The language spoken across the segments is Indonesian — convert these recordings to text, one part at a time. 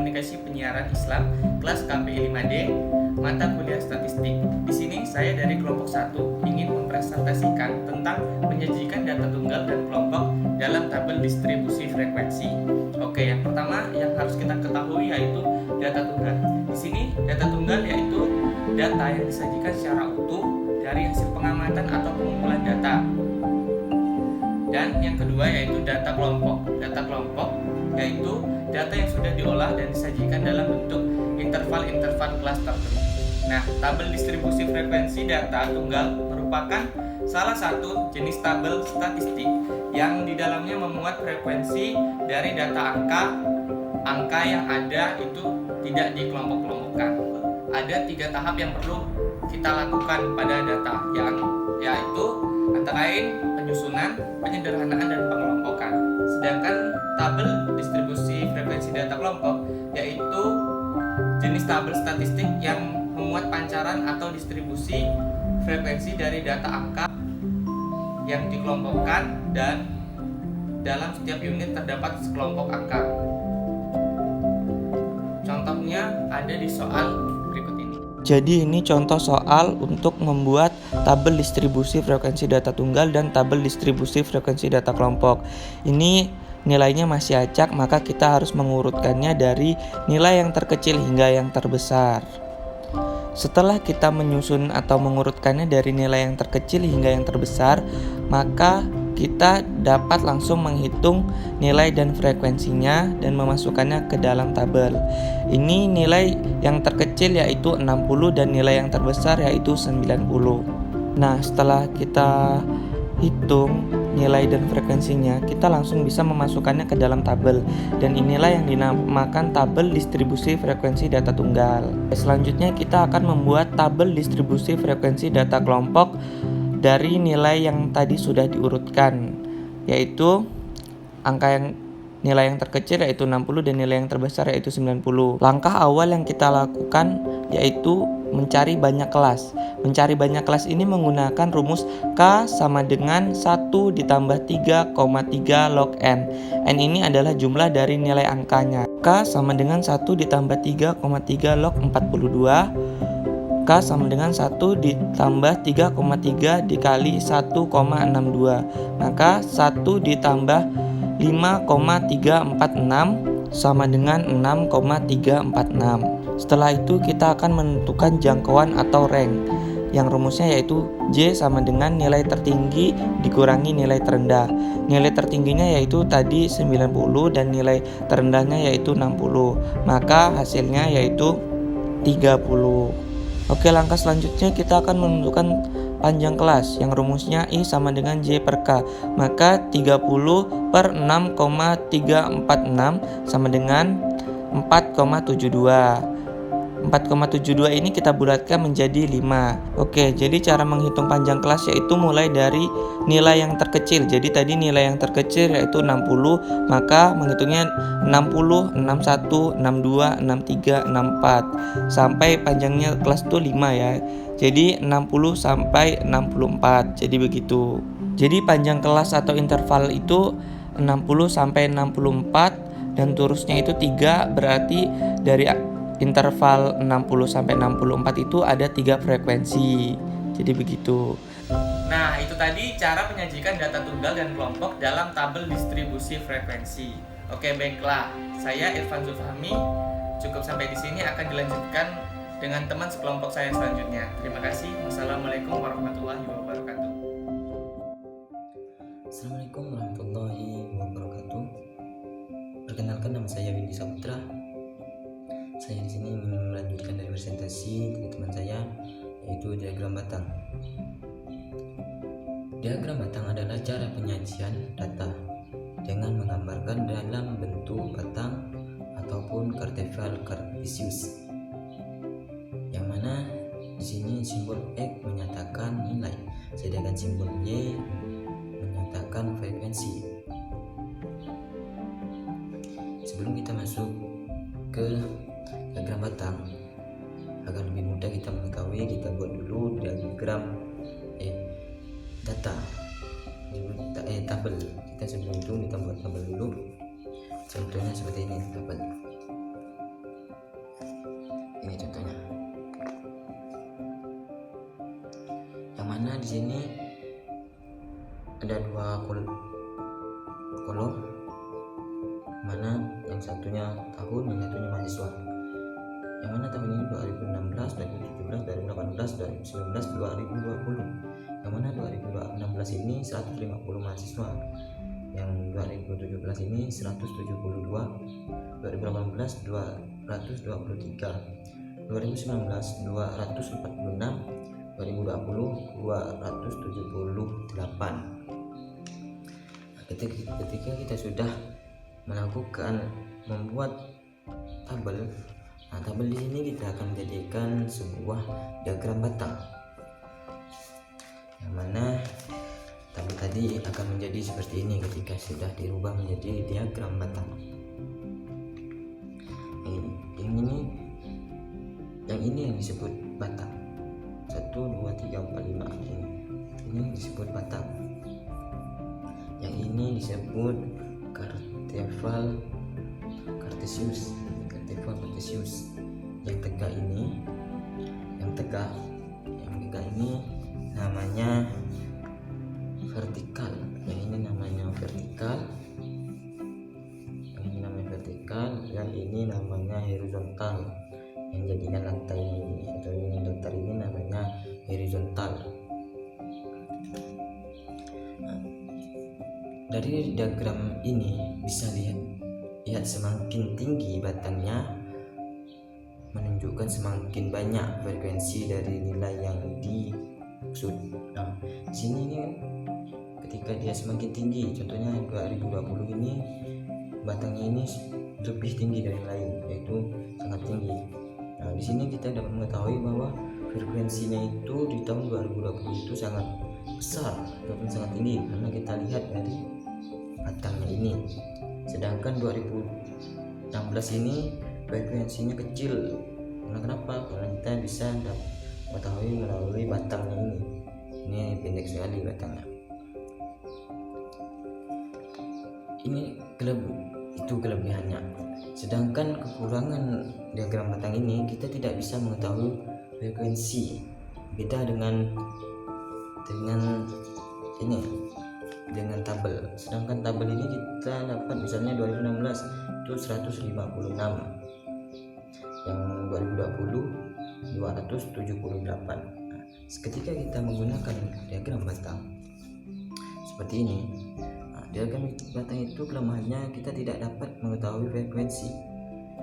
Komunikasi Penyiaran Islam kelas KPI 5D, mata kuliah statistik. Di sini saya dari kelompok 1 ingin mempresentasikan tentang menyajikan data tunggal dan kelompok dalam tabel distribusi frekuensi. Oke, yang pertama yang harus kita ketahui yaitu data tunggal. Di sini data tunggal yaitu data yang disajikan secara utuh dari hasil pengamatan atau pengumpulan data. Dan yang kedua yaitu data kelompok. Data kelompok yaitu data yang sudah diolah dan disajikan dalam bentuk interval-interval kelas tertentu. Nah, tabel distribusi frekuensi data tunggal merupakan salah satu jenis tabel statistik yang di dalamnya memuat frekuensi dari data angka yang ada itu tidak dikelompok-kelompokkan. Ada 3 tahap yang perlu kita lakukan pada data, yaitu antara lain penyusunan, penyederhanaan, dan pengelompokan. Sedangkan tabel distribusi frekuensi data kelompok yaitu jenis tabel statistik yang memuat pancaran atau distribusi frekuensi dari data angka yang dikelompokkan dan dalam setiap unit terdapat sekelompok angka. Contohnya ada di soal berikut ini. Jadi ini contoh soal untuk membuat tabel distribusi frekuensi data tunggal dan tabel distribusi frekuensi data kelompok. Ini nilainya masih acak, maka kita harus mengurutkannya dari nilai yang terkecil hingga yang terbesar. Setelah kita menyusun atau mengurutkannya dari nilai yang terkecil hingga yang terbesar, maka kita dapat langsung menghitung nilai dan frekuensinya dan memasukkannya ke dalam tabel. Ini nilai yang terkecil yaitu 60 dan nilai yang terbesar yaitu 90. Nah, setelah kita hitung nilai dan frekuensinya, kita langsung bisa memasukkannya ke dalam tabel. Dan inilah yang dinamakan tabel distribusi frekuensi data tunggal. Selanjutnya kita akan membuat tabel distribusi frekuensi data kelompok dari nilai yang tadi sudah diurutkan, yaitu nilai yang terkecil yaitu 60 dan nilai yang terbesar yaitu 90. Langkah awal yang kita lakukan yaitu mencari banyak kelas. Mencari banyak kelas ini menggunakan rumus K sama dengan 1 ditambah 3,3 log N. N ini adalah jumlah dari nilai angkanya. K sama dengan 1 ditambah 3,3 log 42. K sama dengan 1 ditambah 3,3 dikali 1,62. Maka 1 ditambah 5,346 sama dengan 6,346. Setelah itu kita akan menentukan jangkauan atau rank, yang rumusnya yaitu J sama dengan nilai tertinggi dikurangi nilai terendah. Nilai tertingginya yaitu tadi 90 dan nilai terendahnya yaitu 60. Maka hasilnya yaitu 30. Oke, langkah selanjutnya kita akan menentukan panjang kelas yang rumusnya I sama dengan J per K. Maka 30 per 6,346 sama dengan 4,72. 4,72 ini kita bulatkan menjadi 5. Oke, jadi cara menghitung panjang kelas yaitu mulai dari nilai yang terkecil. Jadi tadi nilai yang terkecil yaitu 60, maka menghitungnya 60, 61, 62, 63, 64 sampai panjangnya kelas itu 5 ya. Jadi 60 sampai 64. Jadi begitu. Jadi panjang kelas atau interval itu 60 sampai 64 dan terusnya itu 3, berarti dari interval 60 sampai 64 itu ada 3 frekuensi. Jadi begitu. Nah, itu tadi cara menyajikan data tunggal dan kelompok dalam tabel distribusi frekuensi. Oke, baiklah. Saya Irfan Zulfahmi. Cukup sampai di sini, akan dilanjutkan dengan teman sekelompok saya selanjutnya. Terima kasih. Wassalamualaikum warahmatullahi wabarakatuh. Assalamualaikum warahmatullahi wabarakatuh. Perkenalkan, nama saya Windy Saputra. Saya di sini ingin melanjutkan dari presentasi dari teman saya, yaitu diagram batang. Diagram batang adalah cara penyajian data dengan menggambarkan dalam bentuk batang ataupun kartefel kartesius. Yang mana di sini simbol X menyatakan nilai, sedangkan simbol Y menyatakan frekuensi. Sebelum kita masuk ke diagram batang, agar lebih mudah kita mengetahui, kita buat dulu diagram data tabel. Kita sebelum itu kita buat tabel dulu. Contohnya seperti ini tabel. Ini contohnya. Yang mana di sini ada dua kolom, mana yang satunya tahun, yang satunya mahasiswa. Yang mana tahun ini 2016, 2017, 2018, 2019, 2020. Yang mana 2016 ini 150 mahasiswa, yang 2017 ini 172, 2018 223, 2019 246, 2020 278. Ketika kita sudah melakukan membuat tabel, tabel di sini kita akan menjadikan sebuah diagram batang, yang mana tabel tadi akan menjadi seperti ini ketika sudah dirubah menjadi diagram batang. Yang ini yang disebut batang. 1, 2, 3, 4, 5 ini disebut batang. Yang ini disebut Cartesius. Yang tegak ini namanya vertikal. Yang ini namanya vertikal. Yang ini namanya horizontal. Yang jadikan lantai ini atau yang datar ini namanya horizontal. Dari diagram ini bisa lihat semakin tinggi batangnya menunjukkan semakin banyak frekuensi dari nilai yang dimaksud. Nah, di sini ini ketika dia semakin tinggi, contohnya 2020 ini batangnya ini lebih tinggi dari yang lain, yaitu sangat tinggi. Nah, di sini kita dapat mengetahui bahwa frekuensinya itu di tahun 2020 itu sangat besar ataupun sangat tinggi karena kita lihat dari batangnya ini. Sedangkan 2016 ini frekuensinya kecil. Kenapa? Karena kita bisa mengetahui melalui batangnya ini. Ini pendek sekali batangnya. Itu kelebihannya. Sedangkan kekurangan diagram batang ini, kita tidak bisa mengetahui frekuensi. Beda dengan tabel. Sedangkan tabel ini kita dapat misalnya 2016 itu 156, yang 2020 278. Ketika kita menggunakan diagram batang seperti ini, diagram batang itu kelemahannya kita tidak dapat mengetahui frekuensi.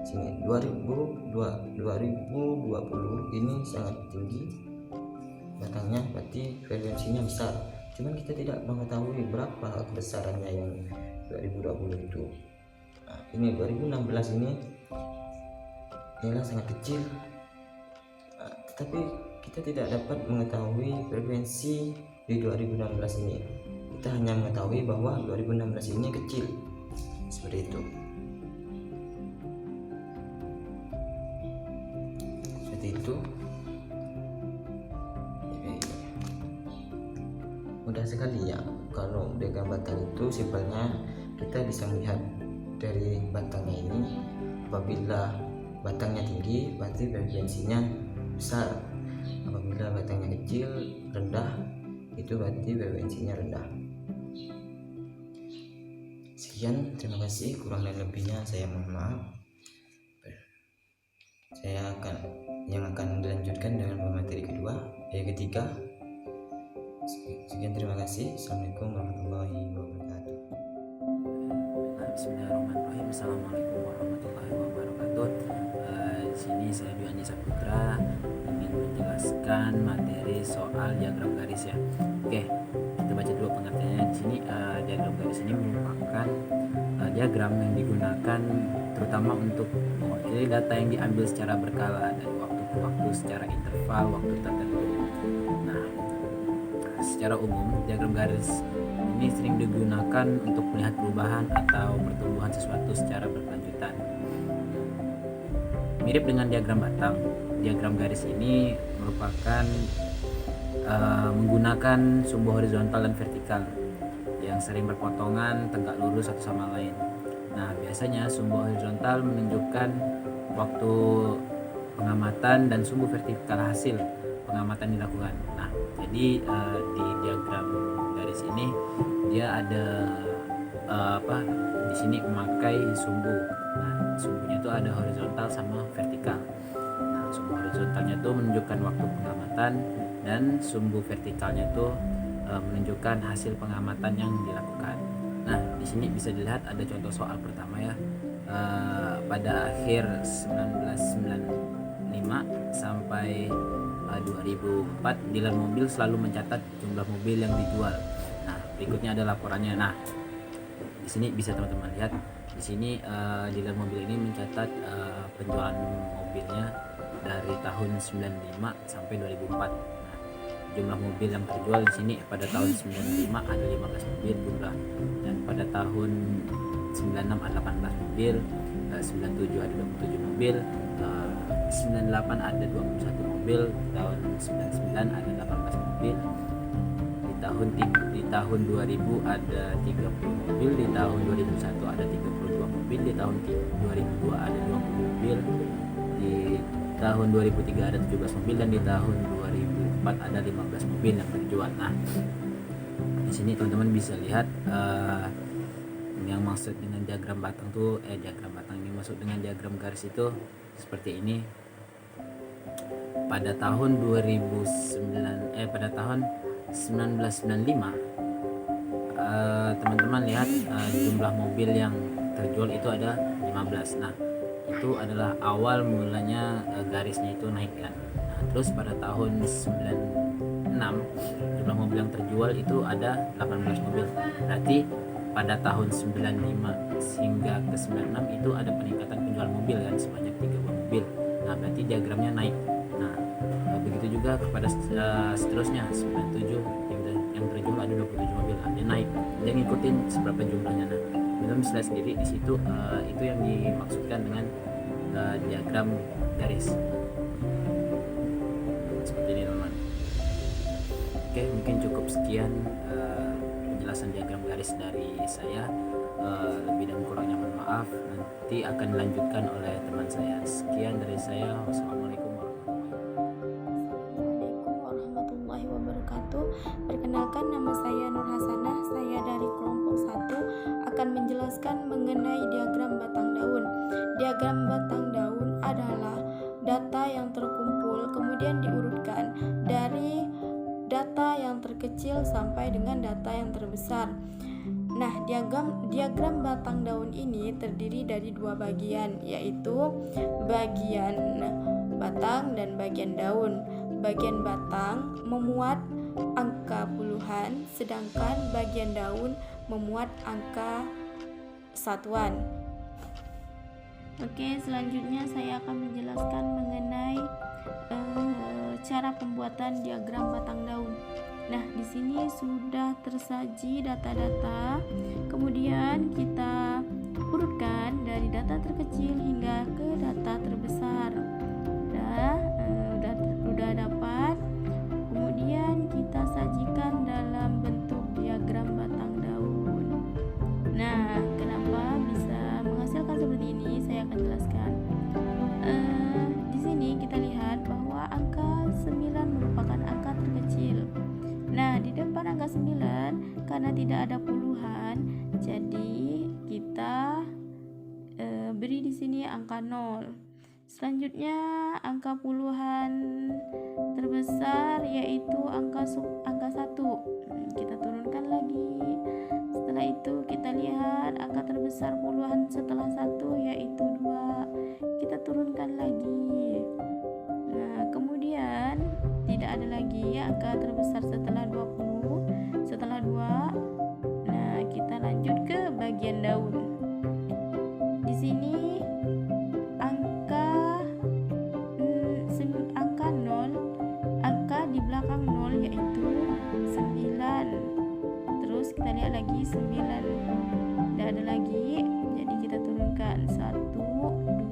Sini 2020 ini sangat tinggi batangnya, berarti frekuensinya besar. Cuman kita tidak mengetahui berapa kebesarannya yang 2020 itu. Ini 2016 ini nilai sangat kecil, tetapi kita tidak dapat mengetahui frekuensi di 2016 ini. Kita hanya mengetahui bahwa 2016 ini kecil, seperti itu. Mudah sekali ya. Kalau diagram batang itu simpelnya kita bisa melihat dari batangnya ini. Apabila batangnya tinggi berarti frekuensinya besar, apabila batangnya kecil rendah itu berarti frekuensinya rendah. Sekian, terima kasih. Kurang dan lebihnya saya mohon maaf. Saya akan dilanjutkan dengan materi kedua, ketiga. Sekian, terima kasih. Assalamualaikum warahmatullahi wabarakatuh. Bismillahirrahmanirrahim. Assalamualaikum warahmatullahi wabarakatuh. Di sini saya Dwi Andi Saputra ingin menjelaskan materi soal diagram garis ya. Oke, kita baca dulu pengertiannya. Di sini diagram garis ini merupakan diagram yang digunakan terutama untuk mewakili data yang diambil secara berkala dari waktu ke waktu secara interval waktu tertentu. Nah, secara umum diagram garis ini sering digunakan untuk melihat perubahan atau pertumbuhan sesuatu secara berkelanjutan. Mirip dengan diagram batang, diagram garis ini merupakan menggunakan sumbu horizontal dan vertikal yang sering berpotongan tegak lurus satu sama lain. Nah, biasanya sumbu horizontal menunjukkan waktu pengamatan dan sumbu vertikal hasil pengamatan dilakukan. Nah, jadi di diagram garis ini dia ada di sini memakai sumbu. Nah, sumbunya itu ada horizontal sama vertikal. Nah, sumbu horizontalnya itu menunjukkan waktu pengamatan dan sumbu vertikalnya itu menunjukkan hasil pengamatan yang dilakukan. Nah, di sini bisa dilihat ada contoh soal pertama ya. Pada akhir 1995 sampai 2004, dealer mobil selalu mencatat jumlah mobil yang dijual. Nah, berikutnya ada laporannya. Nah, di sini bisa teman-teman lihat. Di sini dealer mobil ini mencatat penjualan mobilnya dari tahun 95 sampai 2004. Nah, jumlah mobil yang terjual di sini pada tahun 95 ada 15 mobil jumlah, dan pada tahun 96 ada 18 mobil, 97 ada 27 mobil, 98 ada 21 mobil, tahun 99 ada 18 mobil, di tahun 2000 ada 30 mobil, di tahun 2001 ada 32 mobil, di tahun 2002 ada 20 mobil, di tahun 2003 ada 17 mobil, dan di tahun 2004 ada 15 mobil yang terjual. Nah, di sini teman-teman bisa lihat yang maksud dengan diagram batang tuh diagram batang ini maksud dengan diagram garis itu seperti ini. Pada tahun 1995 teman-teman lihat jumlah mobil yang terjual itu ada 15. Nah, itu adalah awal mulanya garisnya itu naik kan. Nah, terus pada tahun 96 jumlah mobil yang terjual itu ada 18 mobil. Berarti pada tahun 95 hingga ke 96 itu ada peningkatan penjualan mobil kan sebanyak 3 mobil. Nah, berarti diagramnya naik. Nah, begitu juga kepada seterusnya 97 yang terjual ada 27 mobil. Nah, dia naik. Dia ngikutin seberapa jumlahnya. Nah, kita bisa lihat sendiri di situ itu yang dimaksudkan dengan diagram garis. Seperti ini teman-teman. Oke, mungkin cukup sekian penjelasan diagram garis dari saya. Lebih dan kurangnya mohon maaf, nanti akan dilanjutkan oleh teman saya. Sekian dari saya. Wassalamualaikum warahmatullahi wabarakatuh. Perkenalkan, nama saya Nur Hasanah. Saya dari kelompok 1 akan menjelaskan mengenai diagram batang daun. Diagram batang daun adalah data yang terkumpul kemudian diurutkan dari data yang terkecil sampai dengan data yang terbesar. Nah, diagram batang daun ini terdiri dari 2 bagian, yaitu bagian batang dan bagian daun. Bagian batang memuat angka puluhan, sedangkan bagian daun memuat angka satuan. Oke, selanjutnya saya akan menjelaskan mengenai cara pembuatan diagram batang daun. Nah, di sini sudah tersaji data-data, kemudian kita urutkan dari data terkecil hingga ke data terbesar. Udah dapat, kemudian kita sajikan dalam bentuk diagram batang daun. Nah, kenapa bisa menghasilkan seperti ini? Saya akan jelaskan. Di sini kita lihat bahwa angka 9 merupakan angka terkecil. Nah, di depan angka 9 karena tidak ada puluhan, jadi kita beri di sini angka 0. Selanjutnya angka puluhan terbesar yaitu angka 1. Kita turunkan lagi. Setelah itu kita lihat angka terbesar puluhan setelah 1 yaitu 2. Kita turunkan lagi. Nah, kemudian tidak ada lagi angka terbesar setelah 20, setelah 2. Nah, kita lanjut ke bagian daun. Di sini angka 0, angka di belakang 0 yaitu 9. Terus kita lihat lagi 9. Tidak ada lagi, jadi kita turunkan 1,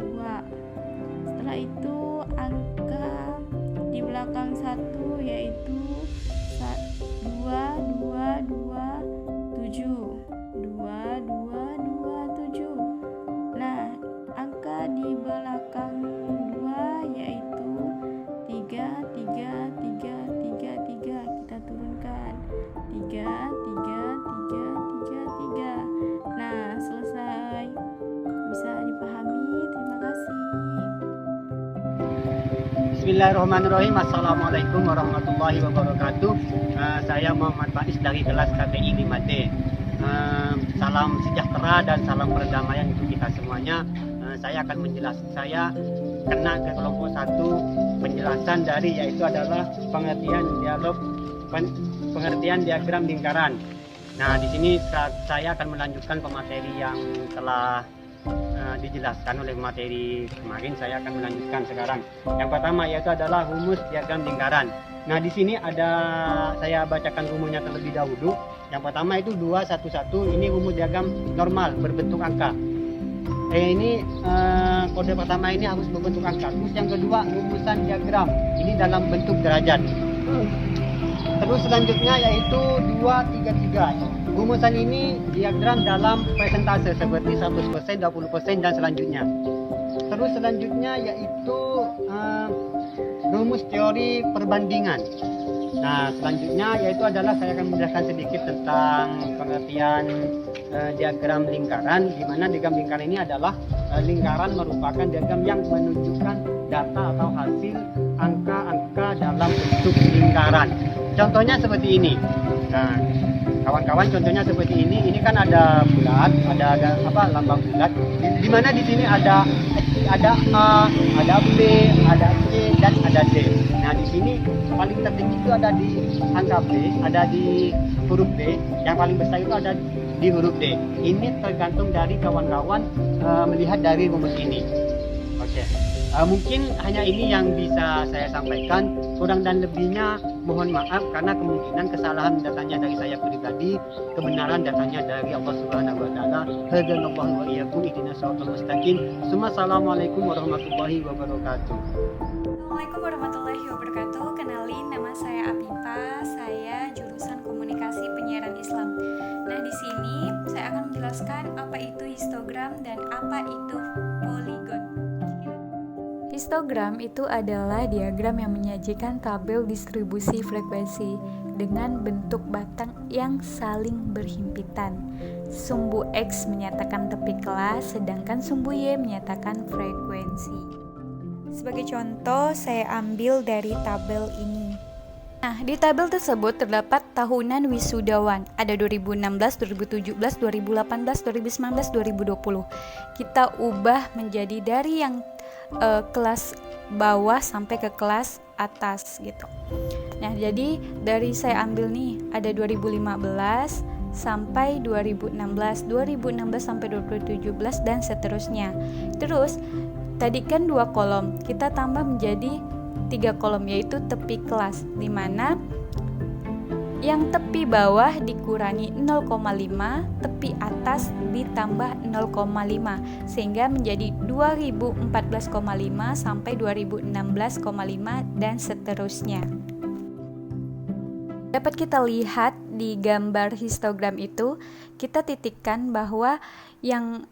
2. Setelah itu angka di belakang 1 yaitu 2, 2, 2, 7. 2, 2, 2, 7. Nah, angka di belakang 2 yaitu Bismillahirrahmanirrahim. Assalamualaikum warahmatullahi wabarakatuh. Saya Muhammad Faiz dari kelas KPI 5D. Salam sejahtera dan salam perdamaian untuk kita semuanya. Saya akan menjelaskan, saya kena ke kelompok 1 penjelasan dari, yaitu adalah pengertian diagram lingkaran. Nah, di sini saya akan melanjutkan pemateri yang telah dijelaskan oleh materi kemarin. Saya akan melanjutkan sekarang. Yang pertama yaitu adalah rumus diagram lingkaran. Nah, di sini saya bacakan rumusnya terlebih dahulu. Yang pertama itu 211, ini rumus diagram normal berbentuk angka. Kode pertama ini harus berbentuk angka. Terus yang kedua rumusan diagram, ini dalam bentuk derajat. Terus selanjutnya yaitu 233. Rumusan ini diagram dalam persentase seperti 100%, 20% dan selanjutnya. Terus selanjutnya yaitu rumus teori perbandingan. Nah, selanjutnya yaitu adalah saya akan menjelaskan sedikit tentang pengertian diagram lingkaran, di mana diagram lingkaran ini adalah lingkaran merupakan diagram yang menunjukkan data atau hasil angka-angka dalam bentuk lingkaran. Contohnya seperti ini. Nah, kawan-kawan, contohnya seperti ini. Ini kan ada bulat, ada lambang bulat. Di mana di sini ada A, ada B, ada C dan ada D. Nah, di sini paling tertinggi itu ada di angka B, ada di huruf B. Yang paling besar itu ada di huruf D. Ini tergantung dari kawan-kawan melihat dari rumus ini. Oke. Mungkin hanya ini yang bisa saya sampaikan. Kurang dan lebihnya mohon maaf karena kemungkinan kesalahan datanya dari saya pribadi, kebenaran datanya dari Allah Subhanahu wa taala. Hadanallahu wa iyyakum ihdinas shiratal mustaqim. Assalamualaikum warahmatullahi wabarakatuh. Assalamualaikum warahmatullahi wabarakatuh. Kenalin, nama saya Apipa. Saya jurusan Komunikasi Penyiaran Islam. Nah, di sini saya akan menjelaskan apa itu histogram dan apa itu poligon. Histogram itu adalah diagram yang menyajikan tabel distribusi frekuensi dengan bentuk batang yang saling berhimpitan. Sumbu X menyatakan tepi kelas, sedangkan sumbu Y menyatakan frekuensi. Sebagai contoh, saya ambil dari tabel ini. Nah, di tabel tersebut terdapat tahunan wisudawan. Ada 2016, 2017, 2018, 2019, 2020. Kita ubah menjadi dari yang kelas bawah sampai ke kelas atas gitu. Nah, jadi dari saya ambil nih ada 2015 sampai 2016, 2016 sampai 2017 dan seterusnya. Terus tadi kan 2 kolom, kita tambah menjadi 3 kolom, yaitu tepi kelas, di mana yang tepi bawah dikurangi 0,5, tepi atas ditambah 0,5, sehingga menjadi 2014,5 sampai 2016,5 dan seterusnya. Dapat kita lihat di gambar histogram itu, kita titikkan bahwa yang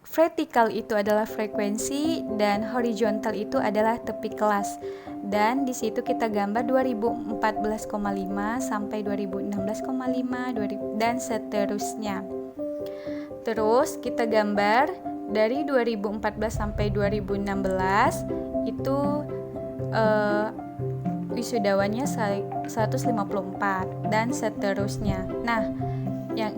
vertikal itu adalah frekuensi dan horizontal itu adalah tepi kelas. Dan di situ kita gambar 2014,5 sampai 2016,5 dan seterusnya. Terus kita gambar dari 2014 sampai 2016 itu wisudawannya 154 dan seterusnya. Nah, yang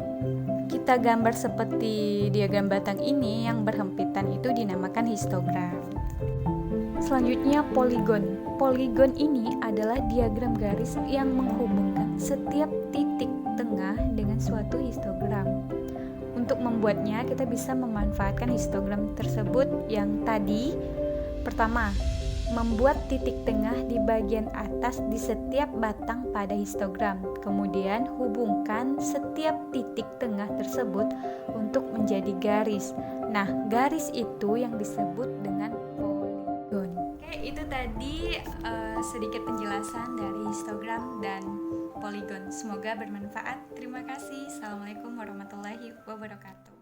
kita gambar seperti diagram batang ini yang berhempitan itu dinamakan histogram. Selanjutnya poligon. Poligon ini adalah diagram garis yang menghubungkan setiap titik tengah dengan suatu histogram. Untuk membuatnya kita bisa memanfaatkan histogram tersebut yang tadi. Pertama, membuat titik tengah di bagian atas di setiap batang pada histogram. Kemudian hubungkan setiap titik tengah tersebut untuk menjadi garis. Nah, garis itu yang disebut dengan poligon. Oke, itu tadi sedikit penjelasan dari histogram dan poligon. Semoga bermanfaat. Terima kasih. Assalamualaikum warahmatullahi wabarakatuh.